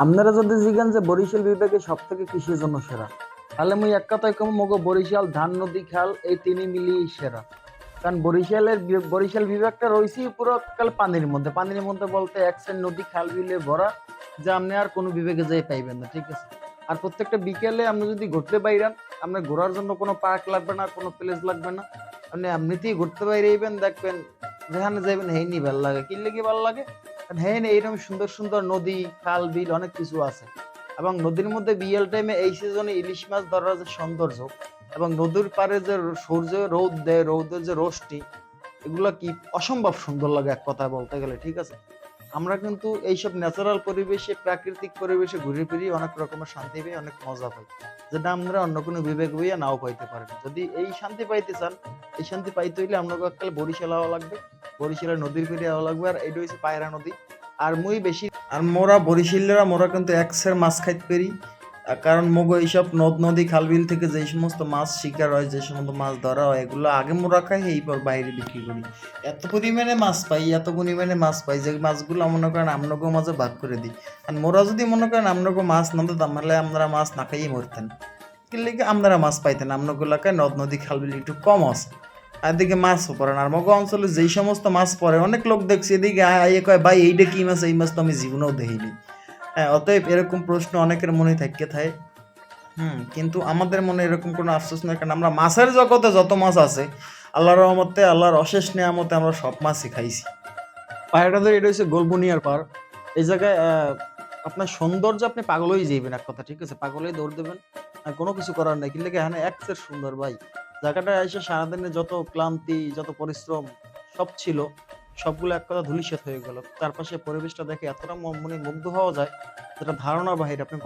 আপনারা যদি জিজ্ঞান যে বরিশাল বিভাগে সব থেকে কিসের জন্য সেরা, তাহলে মুই এক কথায় কম মগো বরিশাল ধান নদী খাল এই তিনই মিলিয়ে সেরা। কারণ বরিশাল বিভাগটা রয়েছে পুরো কাল পানির মধ্যে বলতে এক সাইড নদী খাল বিলে ভরা, যা আপনি আর কোনো বিভাগে যাই পাইবেন না, ঠিক আছে। আর প্রত্যেকটা বিকেলে আপনি যদি ঘুরতে বাইরেন, আপনার ঘোরার জন্য কোনো পার্ক লাগবে না, কোনো প্লেস লাগবে না, আপনি এমনিতেই ঘুরতে বাইরে আইবেন, দেখবেন যেখানে যাইবেন হেই ভাল লাগে। কি লেগে ভাল লাগে? কারণ হ্যাঁ এইরকম সুন্দর সুন্দর নদী খাল বিল অনেক কিছু আছে। এবং নদীর মধ্যে বিয়েল টাইমে এই সিজনে ইলিশ মাছ ধরার যে সৌন্দর্য, এবং নদীর পাড়ে যে সূর্য রোদ দেয়, রোদের যে রোশনি, এগুলা কি অসম্ভব সুন্দর লাগে এক কথা বলতে গেলে, ঠিক আছে। আমরা কিন্তু এইসব ন্যাচারাল পরিবেশে, প্রাকৃতিক পরিবেশে ঘুরে ফিরি, অনেক রকমের শান্তি পাই, অনেক মজা পাই, যেটা আমরা অন্য কোনো বিবেক বইয়া নাও পাইতে পারেন। যদি এই শান্তি পাইতে চান, এই শান্তি পাইতে হইলে আপনাকে এককালে বরিশাল হওয়া লাগবে, বরিশালের নদীর ফিরে হওয়া লাগবে। আর এটা হচ্ছে পায়রা নদী। আর মুই বেশি, আর মোরা বরিশালেরা মোরা কিন্তু একসের মাছ খাইতে পারি। কারণ মগো এইসব নদ নদী খালবিল থেকে যে সমস্ত মাছ শিকার হয়, যে সমস্ত মাছ ধরা হয়, এগুলো আগে মোরা খাই, এইপর বাইরে বিক্রি করি। এত পরিমাণে মাছ পাই যে মাছগুলো মনে করেন আমনগো মাঝে ভাগ করে দিই। আর মোরা যদি মনে করেন আমনগো মাছ না দিতাম, তাহলে আপনারা মাছ না খাইয়ে মরতেন। কি লিগে আপনারা মাছ পাইতেন? আমনগো এলাকায় নদ নদী খালবিল একটু কম আছে, আর এদিকে মাছও পড়ে না। আর মগো অঞ্চলে যেই সমস্ত মাছ পড়ে, অনেক লোক দেখছি এদিকে আইয়ে কয় ভাই এইটা কি মাছ, এই মাছ তো আমি জীবনেও দেখিনি। হ্যাঁ, অতএব এরকম প্রশ্ন অনেকের মনে থাকে থাকে। কিন্তু আমাদের মনে এরকম কোনো আফসোস নাই, কারণ আমরা মাছের জগতে যত মাছ আছে, আল্লাহর রহমতে, আল্লাহর অশেষ নিয়ামতে আমরা সব মাছই খাইছি। পাহাড়টাতে এটা হচ্ছে গোলবুনিয়ার পার। এই জায়গায় আপনার সৌন্দর্য আপনি পাগল হয়ে যাইবেন এক কথা, ঠিক আছে। পাগল হয়ে দৌড় দেবেন, আর কোনো কিছু করার নাই। কিন্তু এখানে একসের সুন্দর ভাই। জায়গাটা এসে সারাদিনে যত ক্লান্তি, যত পরিশ্রম সব ছিল, সবগুলো এক কথা ধূলিসাৎ হয়ে গেল। চারপাশে পরিবেশটা দেখে এতটা মনে মুগ্ধ হওয়া যায়, যেটা ধারণার বাহিরে। আপনি